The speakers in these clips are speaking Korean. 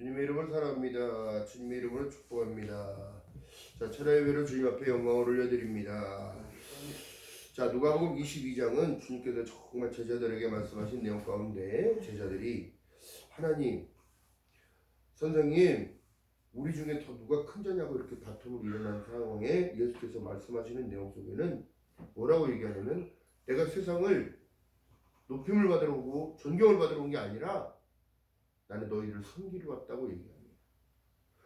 주님의 이름을 사랑합니다. 주님의 이름으로 축복합니다. 자, 천하의 배로 주님 앞에 영광을 올려드립니다. 자, 누가복음 22장은 주님께서 정말 제자들에게 말씀하신 내용 가운데 제자들이 하나님, 선생님, 우리 중에 더 누가 큰 자냐고 이렇게 다툼을 일어난 상황에 예수께서 말씀하시는 내용 속에는 뭐라고 얘기하냐면 내가 세상을 높임을 받으러 오고 존경을 받으러 온 게 아니라 나는 너희를 섬기러 왔다고 얘기합니다.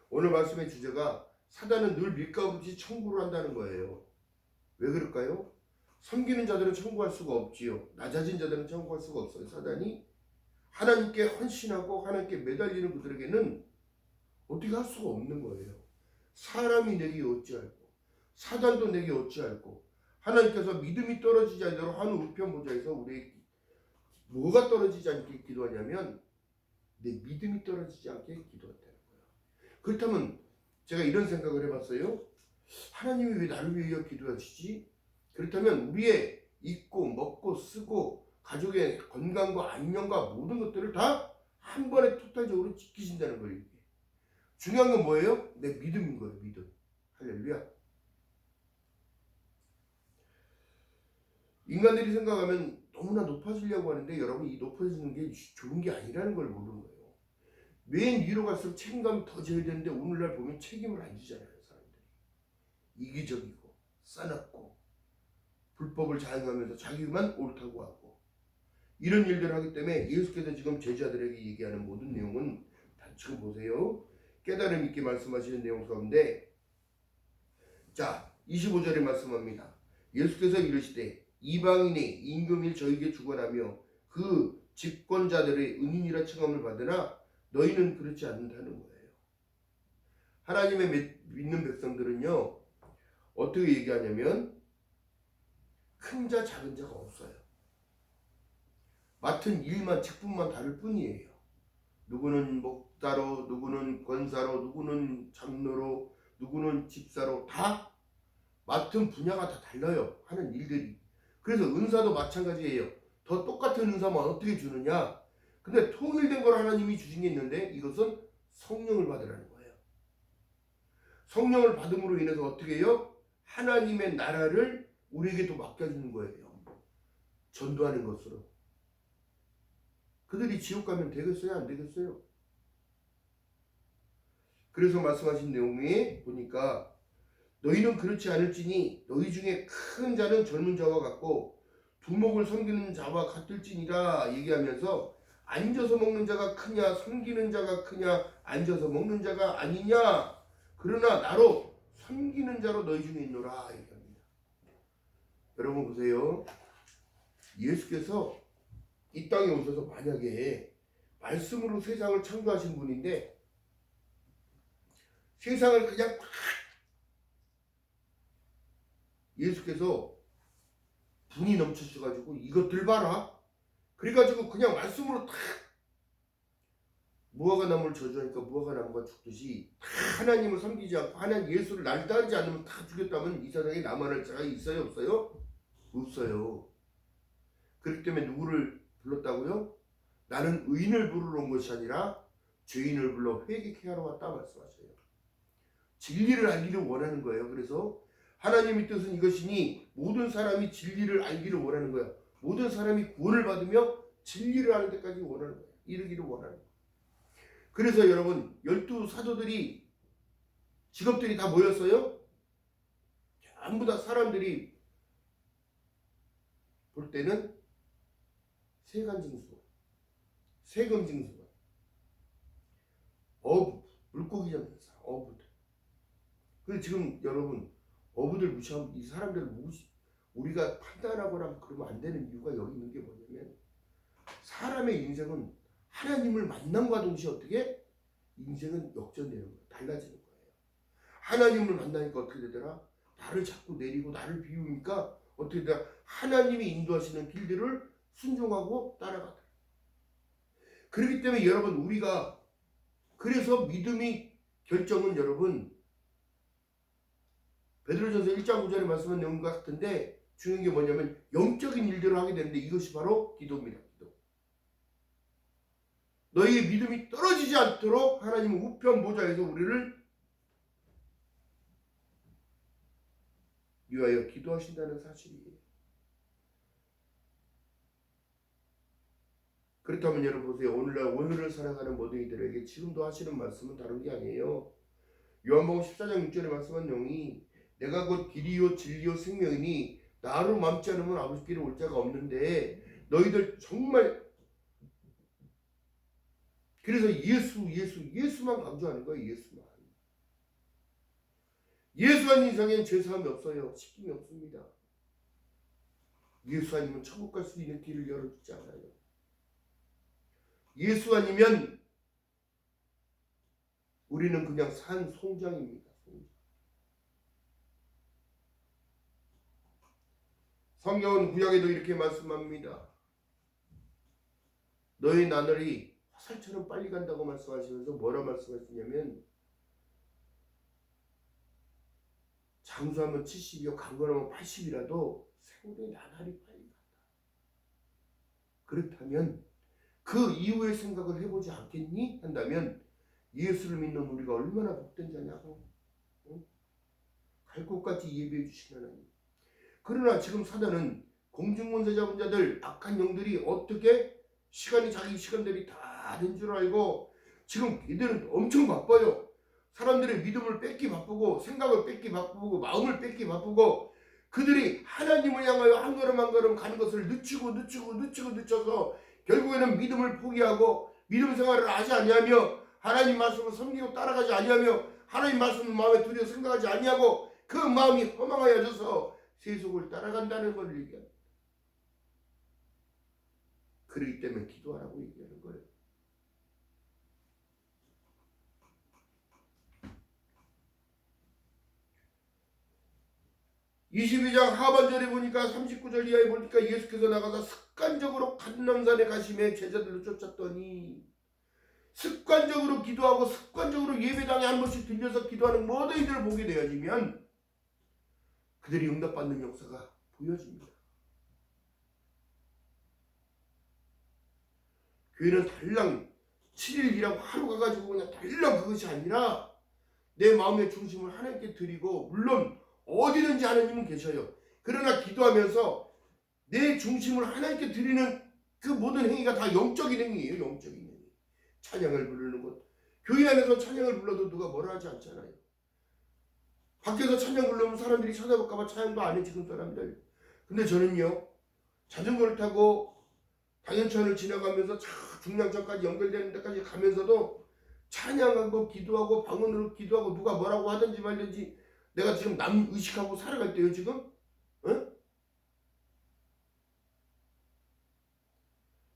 오늘 말씀의 주제가 사단은 늘 밀가부르듯이 청구를 한다는 거예요. 왜 그럴까요? 섬기는 자들은 청구할 수가 없지요. 낮아진 자들은 청구할 수가 없어요. 사단이 하나님께 헌신하고 하나님께 매달리는 그들에게는 어떻게 할 수가 없는 거예요. 사람이 내게 어찌할꼬 사단도 내게 어찌할꼬. 하나님께서 믿음이 떨어지지 않도록 한 우편 보좌에서 우리의 뭐가 떨어지지 않게 기도하냐면 내 믿음이 떨어지지 않게 기도한다는 거예요. 그렇다면 제가 이런 생각을 해봤어요. 하나님이 왜 나를 위하여 기도하시지? 그렇다면 우리의 입고 먹고 쓰고 가족의 건강과 안녕과 모든 것들을 다 한 번에 토탈적으로 지키신다는 거예요. 중요한 건 뭐예요? 내 믿음인 거예요. 믿음. 할렐루야. 인간들이 생각하면 너무나 높아지려고 하는데 여러분 이 높아지는 게 좋은 게 아니라는 걸 모르는 거예요. 맨 위로 갈수록 책임감이 더 져야 되는데 오늘날 보면 책임을 안 지잖아요. 사람들이 이기적이고 싸납고 불법을 자행하면서 자기만 옳다고 하고 이런 일들을 하기 때문에 예수께서 지금 제자들에게 얘기하는 모든 내용은 다 지금 보세요. 깨달음 있게 말씀하시는 내용 가운데 자 25절에 말씀합니다. 예수께서 이르시되 이방인의 임금이 저에게 주관하며 그 집권자들의 은인이라 칭함을 받으나 너희는 그렇지 않다는 거예요. 하나님의 믿는 백성들은요 어떻게 얘기하냐면 큰 자 작은 자가 없어요. 맡은 일만 직분만 다를 뿐이에요. 누구는 목사로, 누구는 권사로, 누구는 장로로, 누구는 집사로 다 맡은 분야가 다 달라요. 하는 일들이. 그래서 은사도 마찬가지예요. 더 똑같은 은사만 어떻게 주느냐? 근데 통일된 걸 하나님이 주신 게 있는데 이것은 성령을 받으라는 거예요. 성령을 받음으로 인해서 어떻게 해요? 하나님의 나라를 우리에게 또 맡겨주는 거예요. 전도하는 것으로. 그들이 지옥 가면 되겠어요? 안 되겠어요? 그래서 말씀하신 내용에 보니까 너희는 그렇지 않을지니 너희 중에 큰 자는 젊은 자와 같고 두목을 섬기는 자와 같을지니라 얘기하면서 앉아서 먹는 자가 크냐 섬기는 자가 크냐 앉아서 먹는 자가 아니냐 그러나 나로 섬기는 자로 너희 중에 있노라 얘기합니다. 여러분 보세요. 예수께서 이 땅에 오셔서 만약에 말씀으로 세상을 창조하신 분인데 세상을 그냥 예수께서 분이 넘치셔가지고 이것들 봐라 그래가지고 그냥 말씀으로 탁 무화과 나무를 저주하니까 무화과 나무가 죽듯이 하나님을 섬기지 않고 하나님 예수를 날 따르지 않으면 다 죽였다면 이 세상에 남아날 자가 있어요 없어요? 없어요. 그렇기 때문에 누구를 불렀다고요? 나는 의인을 부르러 온 것이 아니라 죄인을 불러 회개케 하러 왔다 말씀하셔요. 진리를 알기를 원하는 거예요. 그래서 하나님의 뜻은 이것이니 모든 사람이 진리를 알기를 원하는 거예요. 모든 사람이 구원을 받으며 진리를 아는 데까지 원하는 거예요. 이르기를 원하는 거예요. 그래서 여러분 12 사도들이 직업들이 다 뭐였어요? 전부 다 사람들이 볼 때는 세간징수, 세금징수, 어부, 물고기 잡는 사람, 어부들. 그래서 지금 여러분 어부들 무시하면 이 사람들을 우리가 판단하거나 그러면 안 되는 이유가 여기 있는 게 뭐냐면 사람의 인생은 하나님을 만남과 동시에 어떻게 인생은 역전되는 거예요. 달라지는 거예요. 하나님을 만나니까 어떻게 되더라? 나를 자꾸 내리고 나를 비우니까 어떻게 되더라? 하나님이 인도하시는 길들을 순종하고 따라가더라. 그렇기 때문에 여러분 우리가 그래서 믿음이 결정은 여러분 베드로전서 1장 9절에 말씀한 내용과 같은데 중요한 게 뭐냐면 영적인 일들을 하게 되는데 이것이 바로 기도입니다. 기도. 너희의 믿음이 떨어지지 않도록 하나님은 우편 보좌에서 우리를 위하여 기도하신다는 사실이에요. 그렇다면 여러분 보세요. 오늘을 살아가는 모든 이들에게 지금도 하시는 말씀은 다른 게 아니에요. 요한복음 14장 6절에 말씀한 내용이 내가 곧 길이요 진리요 생명이니 나로 맘지 않으면 아버지께로 올 자가 없는데 너희들 정말 그래서 예수만 강조하는 거예요. 예수 아닌 이상엔 죄사함이 없어요. 시킴이 없습니다. 예수 아니면 천국 갈 수 있는 길을 열어주지 않아요. 예수 아니면 우리는 그냥 산 송장입니다. 성경은 구약에도 이렇게 말씀합니다. 너희 나날이 화살처럼 빨리 간다고 말씀하시면서 뭐라 말씀하시냐면 장수하면 70이요 강건하면 80이라도 세월이 나날이 빨리 간다. 그렇다면 그 이후의 생각을 해보지 않겠니? 한다면 예수를 믿는 우리가 얼마나 복된 자냐고. 갈 곳까지 예비해 주신 하나님. 그러나 지금 사단은 공중권세 잡은 자들 악한 영들이 어떻게 자기 시간들이 다 된 줄 알고 지금 이들은 엄청 바빠요. 사람들의 믿음을 뺏기 바쁘고 생각을 뺏기 바쁘고 마음을 뺏기 바쁘고 그들이 하나님을 향하여 한 걸음 한 걸음 가는 것을 늦춰서 결국에는 믿음을 포기하고 믿음 생활을 하지 아니하며 하나님 말씀을 섬기고 따라가지 아니하며 하나님 말씀을 마음에 두려 생각하지 아니하고 그 마음이 허망하여져서 세속을 따라간다는 걸 얘기합니다. 그렇기 때문에 기도하라고 얘기하는 거예요. 22장 하반절에 보니까 39절 이하에 보니까 예수께서 나가서 습관적으로 감람산에 가심에 제자들로 쫓았더니 습관적으로 기도하고 습관적으로 예배당에 한 번씩 들려서 기도하는 모든 이들을 보게 되어지면 그들이 응답받는 역사가 보여집니다. 교회는 달랑 7일 일하고 하루 가가지고 그냥 달랑 그것이 아니라 내 마음의 중심을 하나님께 드리고 물론 어디든지 하나님은 계셔요. 그러나 기도하면서 내 중심을 하나님께 드리는 그 모든 행위가 다 영적인 행위예요. 영적인 행위. 찬양을 부르는 것. 교회 안에서 찬양을 불러도 누가 뭐라 하지 않잖아요. 밖에서 찬양 부르면 사람들이 찾아볼까봐 찬양도 안 해 지금 사람들. 근데 저는요. 자전거를 타고 당연천을 지나가면서 중량천까지 연결되는 데까지 가면서도 찬양하고 기도하고 방언으로 기도하고 누가 뭐라고 하든지 말든지 내가 지금 남 의식하고 살아갈 때요 지금? 어?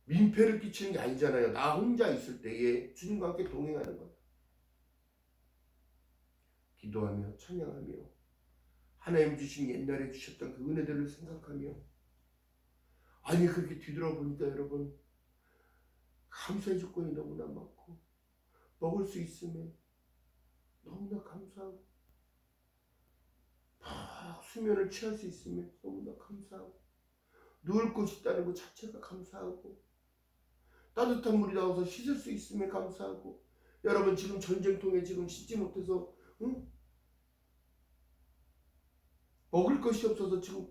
민폐를 끼치는 게 아니잖아요. 나 혼자 있을 때에 주님과 함께 동행하는 것. 기도하며 찬양하며 하나님 주신 옛날에 주셨던 그 은혜들을 생각하며 아니 그렇게 뒤돌아보니까 여러분 감사의 조건이 너무나 많고 먹을 수 있으면 너무나 감사하고 수면을 취할 수 있으면 너무나 감사하고 누울 곳이 있다는 것 자체가 감사하고 따뜻한 물이 나와서 씻을 수 있으면 감사하고 여러분 지금 전쟁통에 지금 씻지 못해서 먹을 것이 없어서 지금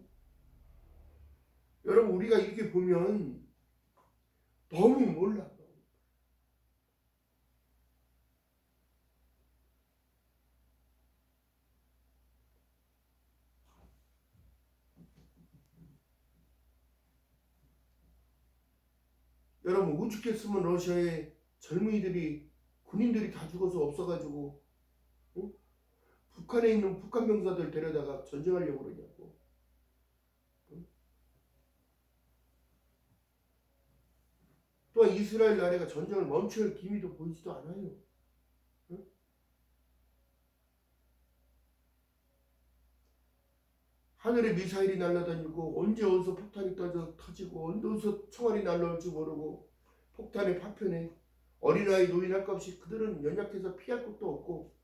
여러분 우리가 이렇게 보면 너무 몰라. 여러분 오죽했으면 러시아의 젊은이들이 군인들이 다 죽어서 없어가지고 북한에 있는 북한 병사들 데려다가 전쟁하려고 그러냐고. 또한 이스라엘 나라가 전쟁을 멈출 기미도 보이지도 않아요. 하늘에 미사일이 날아다니고 언제 어디서 폭탄이 터지고 언제 어디서 총알이 날라올지 모르고 폭탄의 파편에 어린아이 노인 할 것 없이 그들은 연약해서 피할 것도 없고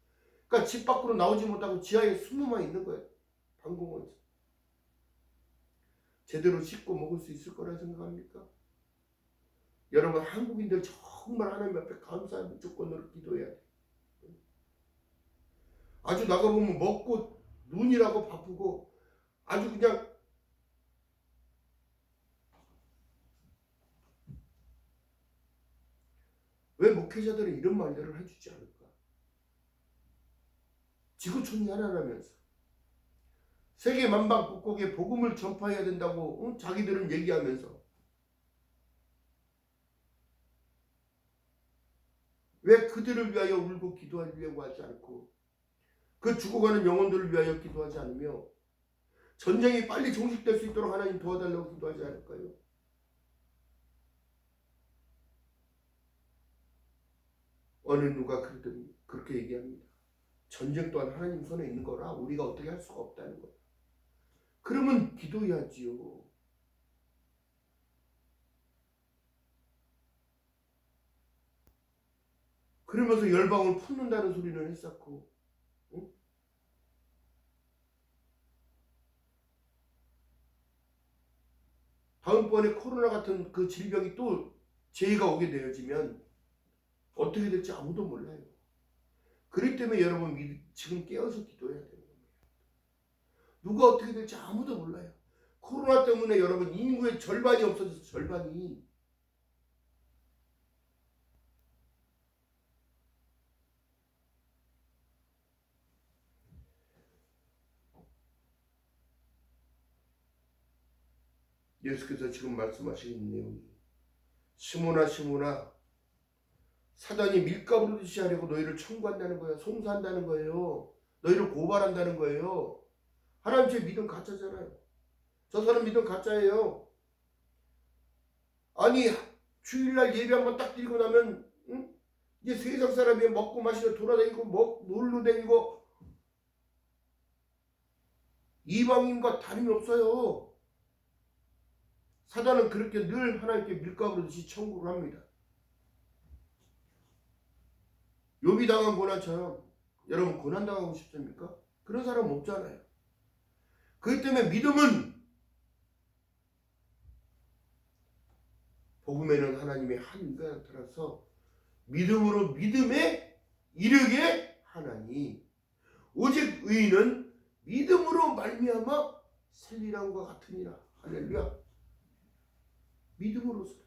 그러니까 집 밖으로 나오지 못하고 지하에 숨어만 있는 거예요. 방공호에서. 제대로 씻고 먹을 수 있을 거라 생각합니까? 여러분 한국인들 정말 하나님 앞에 감사의 조건으로 기도해야 돼. 아주 나가보면 먹고 눈이라고 바쁘고 아주 그냥 왜 목회자들은 이런 말들을 해주지 않을까? 지구촌이 하나라면서 세계 만방국국에 복음을 전파해야 된다고 자기들은 얘기하면서 왜 그들을 위하여 울고 기도하려고 하지 않고 그 죽어가는 영혼들을 위하여 기도하지 않으며 전쟁이 빨리 종식될 수 있도록 하나님 도와달라고 기도하지 않을까요? 어느 누가 그렇게 얘기합니다. 전쟁 또한 하나님 손에 있는 거라 우리가 어떻게 할 수가 없다는 거예요. 그러면 기도해야지요. 그러면서 열방을 품는다는 소리는 했었고, 응? 다음번에 코로나 같은 그 질병이 또 재해가 오게 되어지면 어떻게 될지 아무도 몰라요. 그렇기 때문에 여러분 지금 깨어서 기도해야 되는 겁니다. 누가 어떻게 될지 아무도 몰라요. 코로나 때문에 여러분 인구의 절반이 없어져서 절반이 예수께서 지금 말씀하시는 내용이 시몬아 사단이 밀가부르듯이 하려고 너희를 청구한다는 거예요. 송사한다는 거예요. 너희를 고발한다는 거예요. 하나님 제 믿음 가짜잖아요. 저 사람 믿음 가짜예요. 아니 주일날 예배 한번 딱 드리고 나면 이제 세상 사람이 먹고 마시고 돌아다니고 놀러 다니고 이방인과 다름이 없어요. 사단은 그렇게 늘 하나님께 밀가부르듯이 청구를 합니다. 욥이 당한 고난처럼 여러분 고난 당하고 싶습니까? 그런 사람 없잖아요. 그렇기 때문에 믿음은 복음에는 하나님의 한의가 나타나서 믿음으로 믿음에 이르게 하나니 오직 의인은 믿음으로 말미암아 살리라는 것 같으니라. 할렐루야. 믿음으로 살아야 됩니다.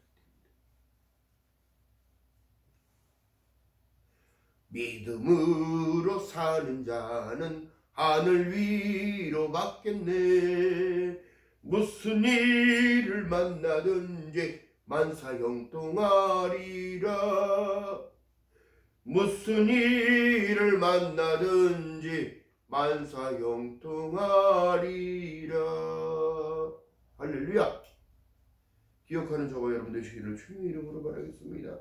믿음으로 사는 자는 하늘 위로 받겠네. 무슨 일을 만나든지 만사형통하리라. 무슨 일을 만나든지 만사형통하리라. 할렐루야. 기억하는 저와 여러분 되시기를 주님의 이름으로 바라겠습니다.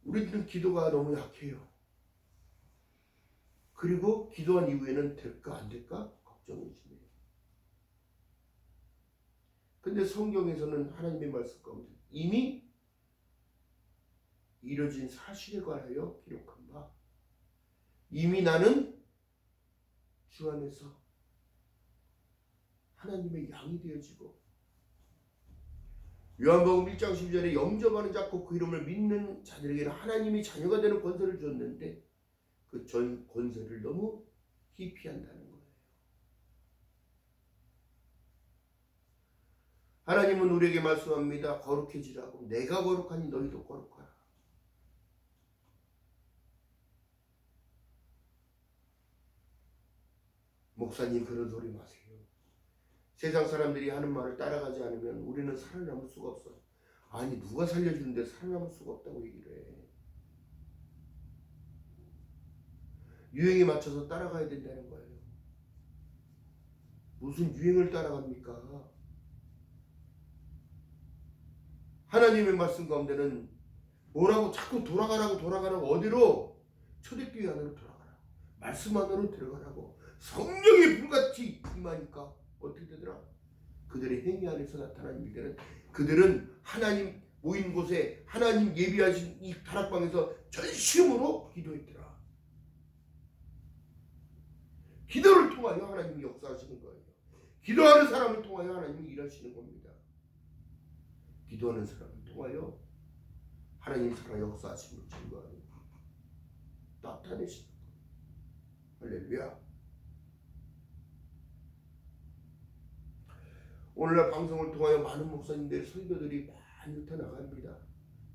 우리들은 기도가 너무 약해요. 그리고 기도한 이후에는 될까 안 될까 걱정이 심해요. 근데 성경에서는 하나님의 말씀 가운데 이미 이뤄진 사실에 관하여 기록한 바 이미 나는 주 안에서 하나님의 양이 되어지고 요한복음 1장 10절에 영접하는 자고 그 이름을 믿는 자들에게는 하나님이 자녀가 되는 권세를 줬는데 그 전 권세를 너무 희피한다는 거예요. 하나님은 우리에게 말씀합니다. 거룩해지라고. 내가 거룩하니 너희도 거룩하라. 목사님 그런 소리 마세요. 세상 사람들이 하는 말을 따라가지 않으면 우리는 살아남을 수가 없어요. 아니 누가 살려주는데 살아남을 수가 없다고 얘기를 해. 유행에 맞춰서 따라가야 된다는 거예요. 무슨 유행을 따라갑니까? 하나님의 말씀 가운데는 뭐라고 자꾸 돌아가라고 어디로? 초대교회 안으로 돌아가라고. 말씀 안으로 들어가라고. 성령이 불같이 임하니까 어떻게 되더라? 그들의 행위 안에서 나타나는 일들은 그들은 하나님 모인 곳에 하나님 예비하신 이 다락방에서 전심으로 기도했더라. 기도를 통하여 하나님이 역사하시는 거예요. 기도하는 사람을 통하여 하나님이 일하시는 겁니다. 기도하는 사람을 통하여 하나님 살아 역사하심을 증거하는 거예요. 나타내시는 거예요. 할렐루야. 오늘날 방송을 통하여 많은 목사님들, 설교들이 많이 흩어나갑니다.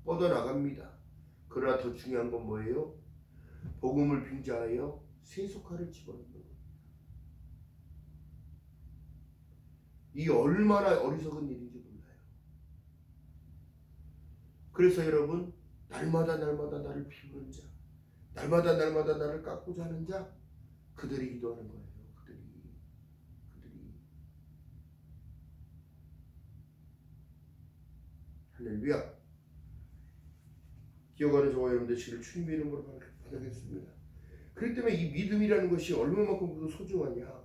뻗어나갑니다. 그러나 더 중요한 건 뭐예요? 복음을 빙자하여 세속화를 집어넣는 거예요. 이 얼마나 어리석은 일인지 몰라요. 그래서 여러분, 날마다 나를 비우는 자, 날마다 나를 깎고자 하는 자, 그들이 기도하는 거예요. 그들이 할렐루야. 기억하는 저와 여러분들 시를 주님의 이름으로 받아겠습니다. 그렇기 때문에 이 믿음이라는 것이 얼마만큼 소중하냐.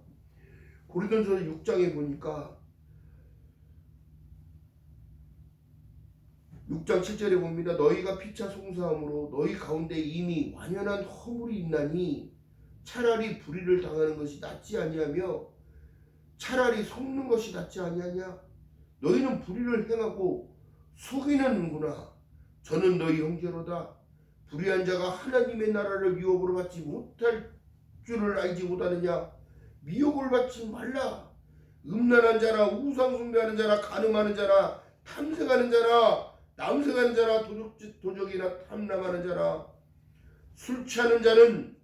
고린도전서 6장에 보니까 6장 7절에 봅니다. 너희가 피차 송사함으로 너희 가운데 이미 완연한 허물이 있나니 차라리 불의를 당하는 것이 낫지 아니하며 차라리 속는 것이 낫지 아니하냐. 너희는 불의를 행하고 속이는구나. 저는 너희 형제로다. 불의한 자가 하나님의 나라를 유업으로 받지 못할 줄을 알지 못하느냐. 미혹을 받지 말라. 음란한 자라, 우상 숭배하는 자라, 간음하는 자라, 탐색하는 자라, 남색하는 자라, 도적이나 탐남하는 자라, 술 취하는 자는,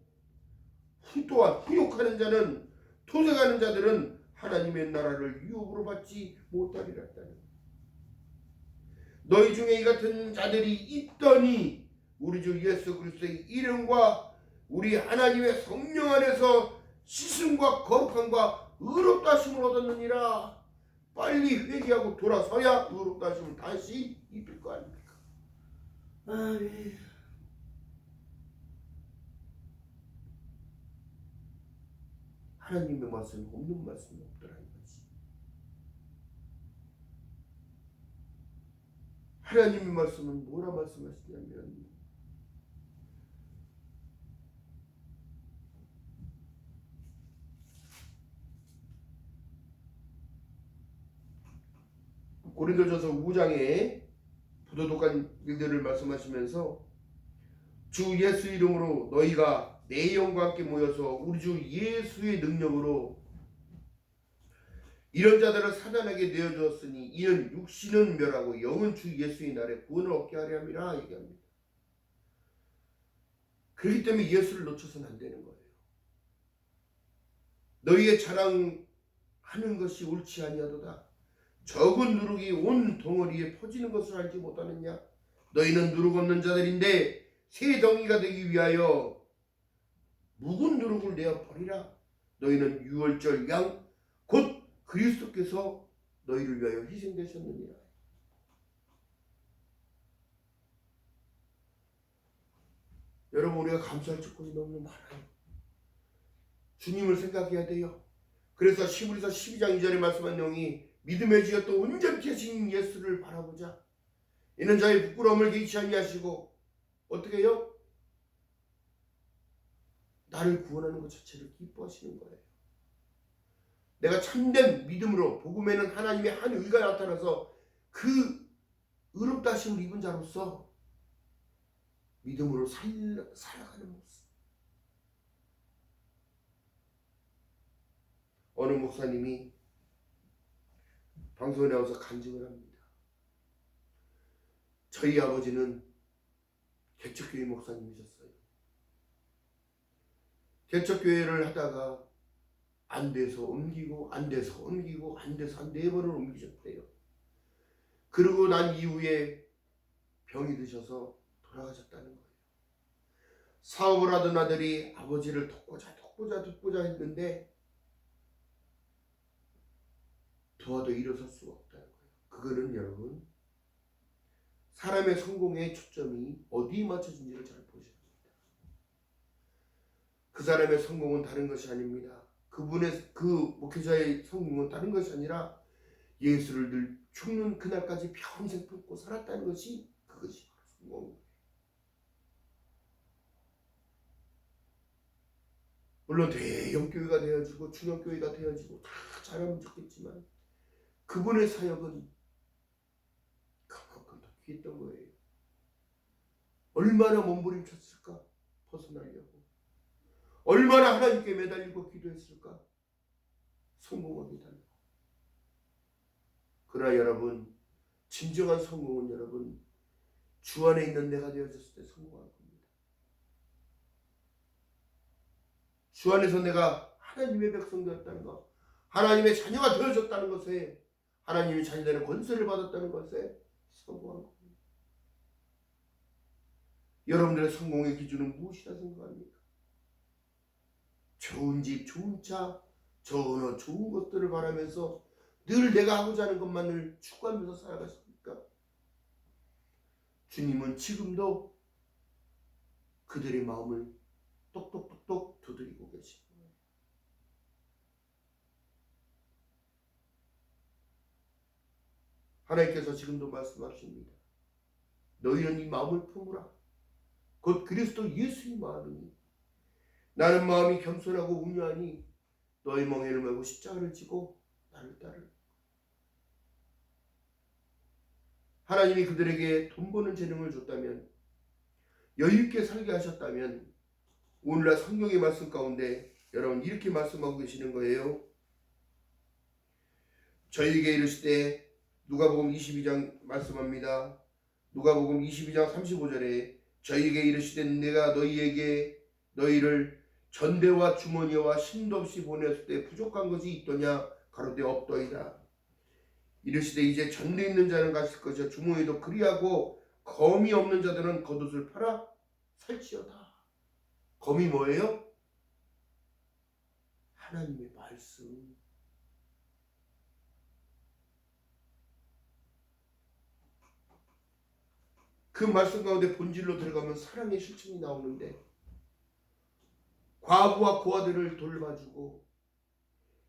또한 후욕하는 자는, 토색하는 자들은 하나님의 나라를 유업으로 받지 못하리라. 너희 중에 이 같은 자들이 있더니 우리 주 예수 그리스도의 이름과 우리 하나님의 성령 안에서 씻음과 거룩함과 의롭다 하심을 얻었느니라. 빨리 회개하고 돌아서야 의롭다 하심을 다시 입을 거 아닙니까? 아멘. 하나님의 말씀이 없는 말씀이 없더라는 거지. 하나님의 말씀은 뭐라 말씀하시냐면 고린도전서 5장에 부도덕한 일들을 말씀하시면서 주 예수 이름으로 너희가 내 영과 함께 모여서 우리 주 예수의 능력으로 이런 자들을 사단에게 내어주었으니 이는 육신은 멸하고 영은 주 예수의 날에 구원을 얻게 하려 함이라 얘기합니다. 그렇기 때문에 예수를 놓쳐서는 안 되는 거예요. 너희의 자랑하는 것이 옳지 아니하도다. 적은 누룩이 온 덩어리에 퍼지는 것을 알지 못하느냐. 너희는 누룩 없는 자들인데 새 덩이가 되기 위하여 묵은 누룩을 내어 버리라. 너희는 유월절 양 곧 그리스도께서 너희를 위하여 희생되셨느니라. 여러분, 우리가 감사할 조건이 너무 많아요. 주님을 생각해야 돼요. 그래서 히브리서 12장 2절에 말씀한 내용이 믿음의 지어 또 온전케 하신 예수를 바라보자. 이는 자의 부끄러움을 개의치 아니하시고 어떻게 해요? 나를 구원하는 것 자체를 기뻐하시는 거예요. 내가 참된 믿음으로 복음에는 하나님의 한 의가 나타나서 그 의롭다 하심을 입은 자로서 믿음으로 살아가는 모습. 어느 목사님이 방송에 나와서 간증을 합니다. 저희 아버지는 개척교회 목사님이셨어요. 개척교회를 하다가 안 돼서 옮기고 안 돼서 옮기고 안 돼서 한 4번을 옮기셨대요. 그러고 난 이후에 병이 드셔서 돌아가셨다는 거예요. 사업을 하던 아들이 아버지를 돕고자 했는데 도와도 일어설 수가 없다는 거예요. 그거는 여러분, 사람의 성공의 초점이 어디에 맞춰진지를 잘 보셔야 됩니다. 그 사람의 성공은 다른 것이 아닙니다. 그 목회자의 성공은 다른 것이 아니라 예수를 늘 죽는 그날까지 평생 품고 살았다는 것이 그것이 바로 성공입니다. 물론 대형교회가 되어지고 중형교회가 되어지고 다 잘하면 좋겠지만 그분의 사역은 했던 거예요. 얼마나 몸부림쳤을까? 벗어나려고. 얼마나 하나님께 매달리고 기도했을까? 성공하게 달라고. 그러나 여러분, 진정한 성공은 여러분, 주 안에 있는 내가 되어졌을 때 성공할 겁니다. 주 안에서 내가 하나님의 백성 되었다는 것, 하나님의 자녀가 되어졌다는 것에, 하나님의 자녀되는 권세를 받았다는 것에 성공한 겁니다. 여러분들의 성공의 기준은 무엇이라 생각합니까? 좋은 집, 좋은 차, 좋은 옷, 좋은 것들을 바라면서 늘 내가 하고자 하는 것만을 추구하면서 살아갔습니까? 주님은 지금도 그들의 마음을 똑똑똑똑 두드리고 계십니다. 하나님께서 지금도 말씀하십니다. 너희는 이 마음을 품으라. 곧 그리스도 예수의 마음이니 나는 마음이 겸손하고 온유하니 너희 멍에를 메고 십자가를 지고 나를 따르라. 하나님이 그들에게 돈 버는 재능을 줬다면, 여유있게 살게 하셨다면, 오늘날 성경의 말씀 가운데 여러분 이렇게 말씀하고 계시는 거예요. 저희에게 이르시되, 누가복음 22장 말씀합니다. 누가복음 22장 35절에 저희에게 이르시되 내가 너희를 전대와 주머니와 힘도 없이 보냈을 때 부족한 것이 있더냐? 가로되 없더이다. 이르시되 이제 전대 있는 자는 가실 것이요 주머니도 그리하고 검이 없는 자들은 겉옷을 팔아 살지어다. 검이 뭐예요? 하나님의 말씀. 그 말씀 가운데 본질로 들어가면 사랑의 실천이 나오는데, 과부와 고아들을 돌봐주고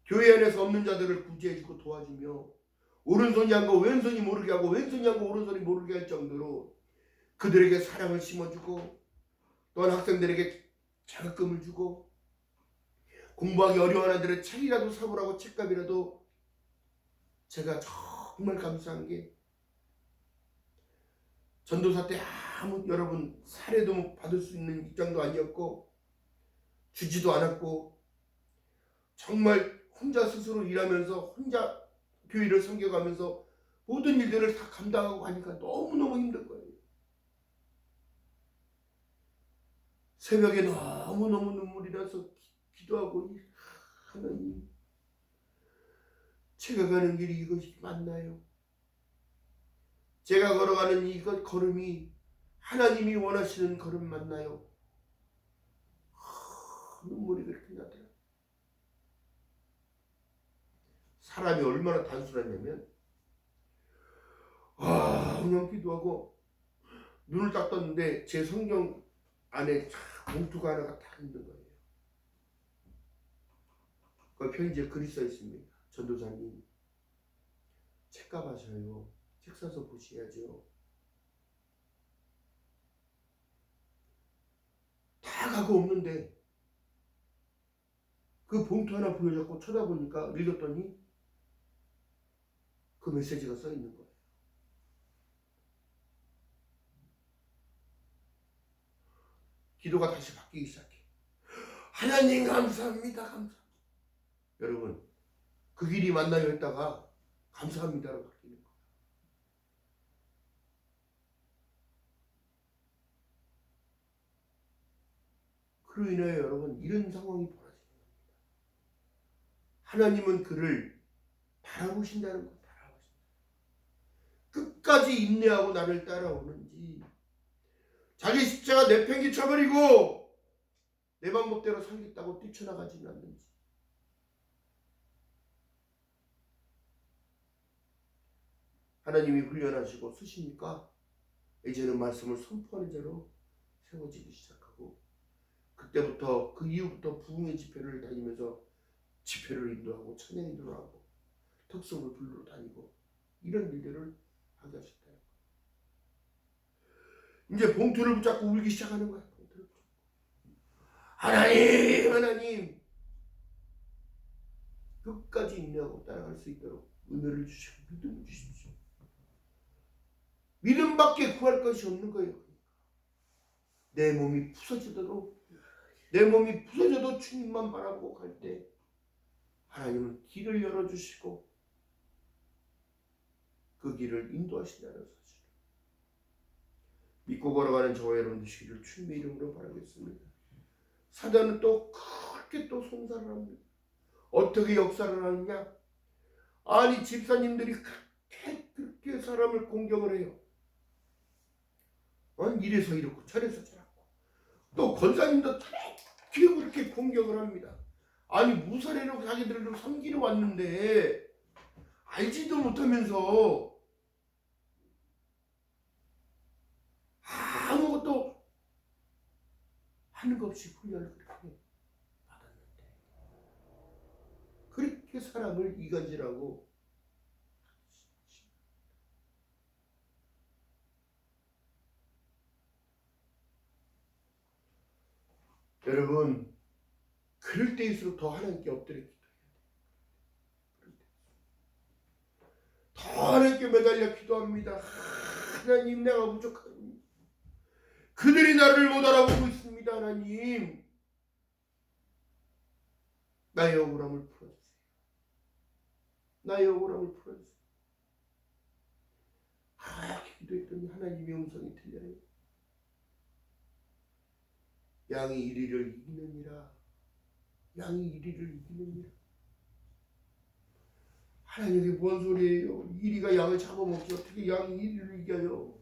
교회 안에서 없는 자들을 구제해주고 도와주며, 오른손이 한 거 왼손이 모르게 하고 왼손이 한 거 오른손이 모르게 할 정도로 그들에게 사랑을 심어주고, 또한 학생들에게 자격금을 주고, 공부하기 어려운 아이들은 책이라도 사보라고 책값이라도. 제가 정말 감사한 게, 전도사 때 아무 여러분 사례도 받을 수 있는 입장도 아니었고 주지도 않았고, 정말 혼자 스스로 일하면서 혼자 교회를 섬겨가면서 모든 일들을 다 감당하고 가니까 너무너무 힘든 거예요. 새벽에 너무너무 눈물이 나서 기도하고, 하나님, 제가 가는 길이 이것이 맞나요? 제가 걸어가는 이 걸음이 하나님이 원하시는 걸음 맞나요? 눈물이 그렇게 나더라. 사람이 얼마나 단순하냐면, 그냥 기도하고 눈을 딱 떴는데 제 성경 안에 봉투가 하나가 딱 있는 거예요. 그 편지에 글이 써 있습니다. 전도사님, 책값 하셔요. 책 사서 보셔야죠. 다 가고 없는데 그 봉투 하나 보여줬고 쳐다보니까 읽었더니 그 메시지가 써 있는 거예요. 기도가 다시 바뀌기 시작해. 하나님 감사합니다. 감사합니다. 여러분, 그 길이 맞나요 했다가 감사합니다로 바뀌는 거예요. 그로 인하여 여러분 이런 상황이 벌어지는 겁니다. 하나님은 그를 바라보신다는 것, 바라보신다. 끝까지 인내하고 나를 따라오는지, 자기 십자가 내팽개쳐버리고 내 방법대로 살겠다고 뛰쳐나가지는 않는지. 하나님이 훈련하시고 쓰시니까 이제는 말씀을 선포하는 자로 세워지기 시작하고, 그때부터 그 이후부터 부흥의 집회를 다니면서 집회를 인도하고 찬양 인도를 하고 특성을 불러 다니고 이런 일들을 하게 하셨다. 이제 봉투를 붙잡고 울기 시작하는 거야. 봉투를 붙잡고. 하나님 끝까지 인내하고 따라갈 수 있도록 은혜를 주시고 믿음을 주십시오. 믿음밖에 구할 것이 없는 거예요. 내 몸이 부서져도 주님만 바라보고 갈 때 하나님은 길을 열어주시고 그 길을 인도하신다는 사실. 믿고 걸어가는 저와 여러분 되시기를 주님의 이름으로 바라겠습니다. 사단은 또 그렇게 또 송사를 합니다. 어떻게 역사를 하느냐? 아니 집사님들이 그렇게 사람을 공격을 해요. 이래서 이렇고 저래서 저렇고 또 권사님도 그렇게 공격을 합니다. 아니 무사례로 자기들을 섬기러 왔는데 알지도 못하면서 아무것도 하는 것 없이 훈련을 그렇게 받았는데 그렇게 사람을 이간질하고 여러분 그럴 때일수록 더 하나님께 엎드려 기도해야 돼요. 더 하나님께 매달려 기도합니다. 하나님 내가 부족합니다. 그들이 나를 못 알아보고 있습니다. 하나님 나의 억울함을 풀어주세요. 나의 억울함을 풀어주세요. 그렇게 기도했더니 하나님의 음성이 들려요. 양이 이리를 이기느니라. 양이 이리를 이기느니라. 하나님 이게 뭔 소리예요? 이리가 양을 잡아먹지 어떻게 양이 이리를 이겨요?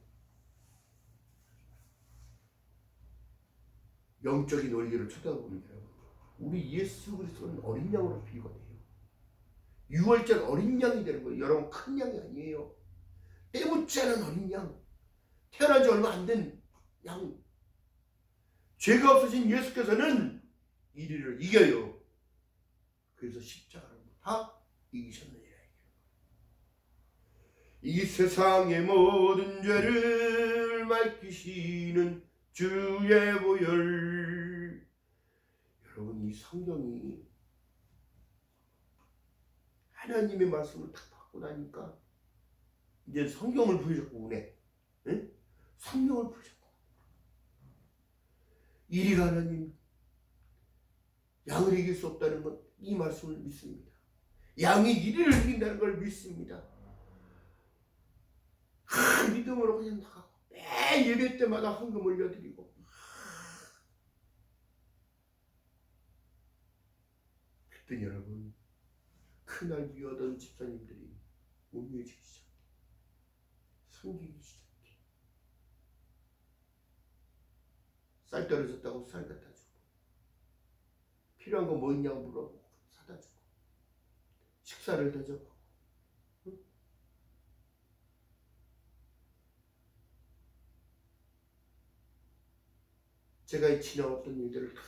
영적인 원리를 쳐다보면 우리 예수 그리스도는 어린 양으로 비유돼요. 유월절 어린 양이 되는 거예요. 여러분 큰 양이 아니에요. 때묻지 않은 어린 양. 태어난 지 얼마 안 된 양. 죄가 없으신 예수께서는 이리를 이겨요. 그래서 십자가를 다 이기셨느니라. 이 세상의 모든 죄를 맡기시는 주의 보혈. 여러분 이 성경이 하나님의 말씀을 딱 받고 나니까 이제 성경을 부르셨고 은혜. 응? 성경을 부르셨고 이리가 하나님 양을 이길 수 없다는 것 이 말씀을 믿습니다. 양이 이리를 이긴다는 걸 믿습니다. 믿음으로 그냥 나가고 매 예배 때마다 헌금 올려드리고 그랬더니 여러분 그날 위하던 집사님들이 우매해지기 시작해. 섬기기 시작해. 쌀 떨어졌다고 쌀 갖다 주고 필요한 거 뭐 있냐고 물어보고 사다 주고 식사를 대접하고 응? 제가 지나왔던 일들을 다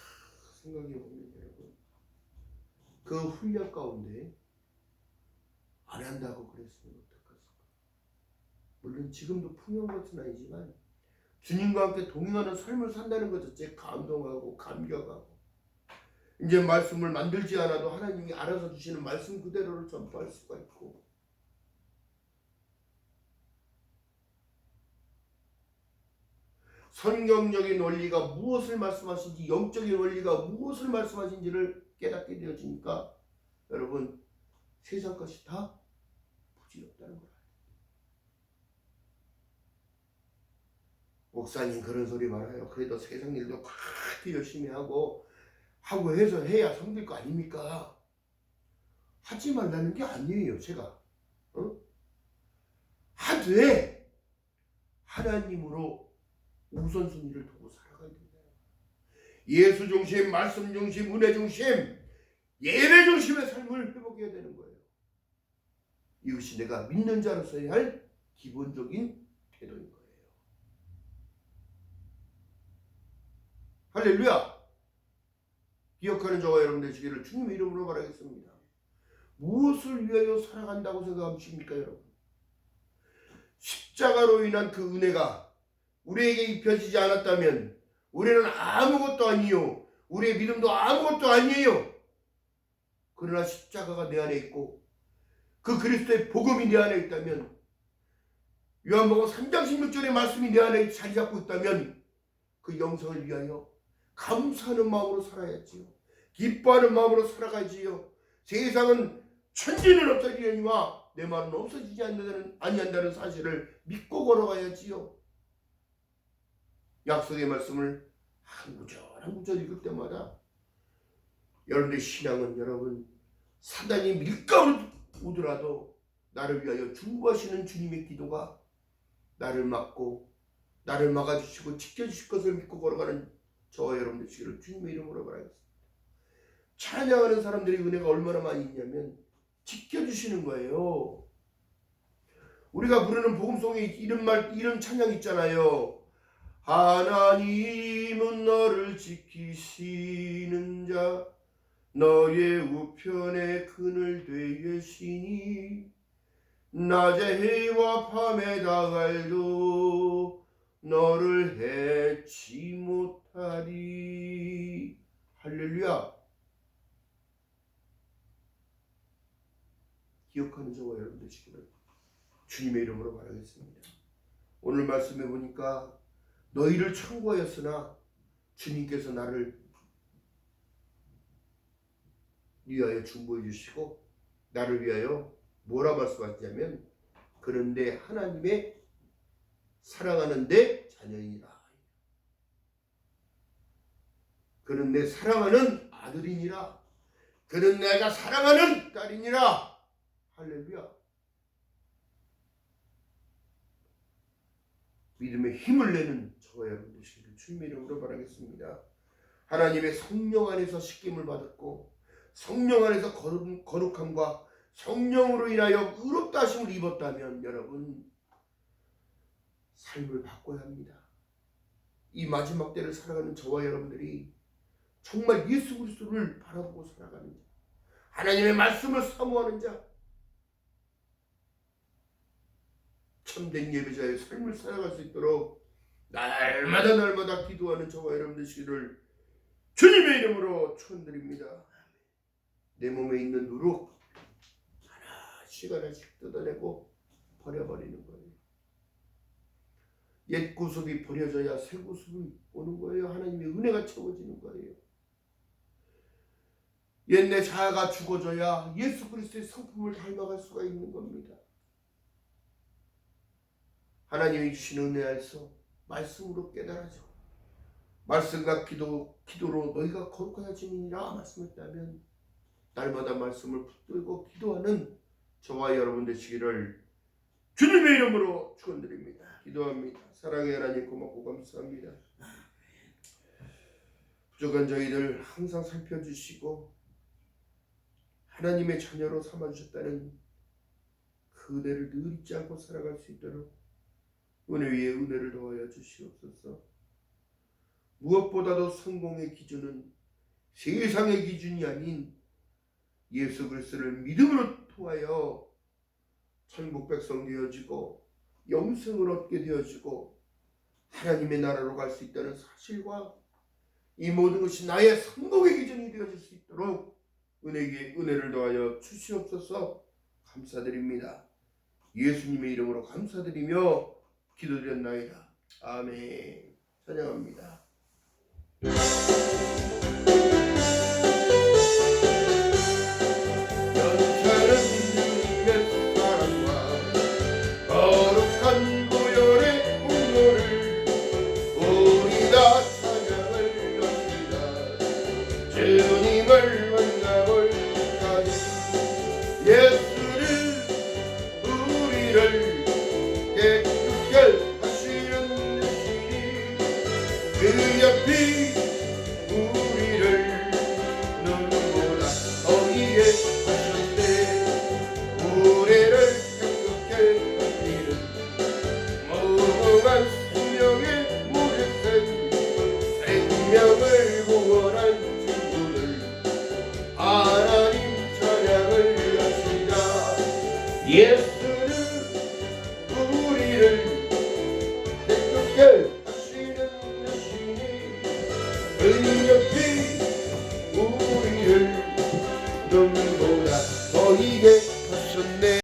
생각해 보면 여러분 그 훈련 가운데 안 한다고 그랬으면 어떡했을까. 물론 지금도 풍요한 것은 아니지만 주님과 함께 동행하는 삶을 산다는 것 자체에 감동하고 감격하고 이제 말씀을 만들지 않아도 하나님이 알아서 주시는 말씀 그대로를 전파할 수가 있고 성경적인 원리가 무엇을 말씀하신지 영적인 원리가 무엇을 말씀하신지를 깨닫게 되어지니까 여러분 세상 것이 다 부질없다는 걸 알아요. 목사님 그런 소리 말아요. 그래도 세상 일도 그렇게 열심히 하고 해서 해야 섬길 거 아닙니까? 하지 말라는 게 아니에요. 제가 하되 하나님으로 우선순위를 두고 살아가야 된다. 예수 중심, 말씀 중심, 은혜 중심, 예배 중심의 삶을 회복해야 되는 거예요. 이것이 내가 믿는 자로서야 할 기본적인 태도인 거예요. 할렐루야! 기억하는 저와 여러분 되시기를 주님의 이름으로 바라겠습니다. 무엇을 위하여 살아간다고 생각하십니까 여러분? 십자가로 인한 그 은혜가 우리에게 입혀지지 않았다면 우리는 아무것도 아니요. 우리의 믿음도 아무것도 아니에요. 그러나 십자가가 내 안에 있고 그 그리스도의 복음이 내 안에 있다면 요한복음 3장 16절의 말씀이 내 안에 자리 잡고 있다면 그 영성을 위하여 감사하는 마음으로 살아야지요. 기뻐하는 마음으로 살아가지요. 세상은 천지는 없어지려니와 내 말은 없어지지 아니한다는 사실을 믿고 걸어가야지요. 약속의 말씀을 한 구절 한 구절 읽을 때마다 여러분의 신앙은 여러분 사단이 밀가루 오더라도 나를 위하여 중보하시는 주님의 기도가 나를 막고 나를 막아주시고 지켜주실 것을 믿고 걸어가는 저와 여러분들 되시기를 주님의 이름으로 바라겠습니다. 찬양하는 사람들의 은혜가 얼마나 많이 있냐면 지켜주시는 거예요. 우리가 부르는 복음송에 이런 찬양 있잖아요. 하나님은 너를 지키시는 자 너의 우편에 그늘 되시니 낮에 해와 밤에 다갈도 너를 해치 못하리. 할렐루야. 기억하는 저와 여러분 되시기를 주님의 이름으로 바라겠습니다. 오늘 말씀해 보니까 너희를 청구하였으나 주님께서 나를 위하여 중보해 주시고 나를 위하여 뭐라 말씀하시냐면 그런데 하나님의 사랑하는 내 자녀이니라. 그는 내 사랑하는 아들이니라. 그는 내가 사랑하는 딸이니라. 할렐루야. 믿음의 힘을 내는 저와 여러분 되시기를 주님의 이름으로 바라겠습니다. 하나님의 성령 안에서 씻김을 받았고 성령 안에서 거룩함과 성령으로 인하여 의롭다 하심을 입었다면 여러분 삶을 바꿔야 합니다. 이 마지막 때를 살아가는 저와 여러분들이 정말 예수 그리스도를 바라보고 살아가는 자, 하나님의 말씀을 사모하는 자, 참된 예배자의 삶을 살아갈 수 있도록 날마다 기도하는 저와 여러분 되시기를 주님의 이름으로 축원드립니다. 내 몸에 있는 누룩 하나씩 뜯어내고 버려버리는 거예요. 옛 구습이 버려져야 새 구습이 오는 거예요. 하나님의 은혜가 채워지는 거예요. 옛 내 자아가 죽어져야 예수 그리스도의 성품을 닮아갈 수가 있는 겁니다. 하나님이 주신 은혜 안에서 말씀으로 깨달아져 말씀과 기도로 너희가 거룩하여지니라 말씀했다면 날마다 말씀을 붙들고 기도하는 저와 여러분 되시기를 주님의 이름으로 축원드립니다. 기도합니다. 사랑의 하나님 고맙고 감사합니다. 부족한 저희들 항상 살펴주시고 하나님의 자녀로 삼아주셨다는 그 은혜를 늘 잊지 않고 살아갈 수 있도록 은혜 위에 은혜를 더하여 주시옵소서. 무엇보다도 성공의 기준은 세상의 기준이 아닌 예수 그리스도를 믿음으로 통하여 천국 백성 되어지고 영생을 얻게 되어지고 하나님의 나라로 갈 수 있다는 사실과 이 모든 것이 나의 성공의 기준이 되어질 수 있도록 은혜에 은혜를 더하여 주시옵소서. 감사드립니다. 예수님의 이름으로 감사드리며 기도드렸나이다. 아멘. 찬양합니다. 생명을 구원한 친구들 하나님 찬양을 하시자. 예수는 우리를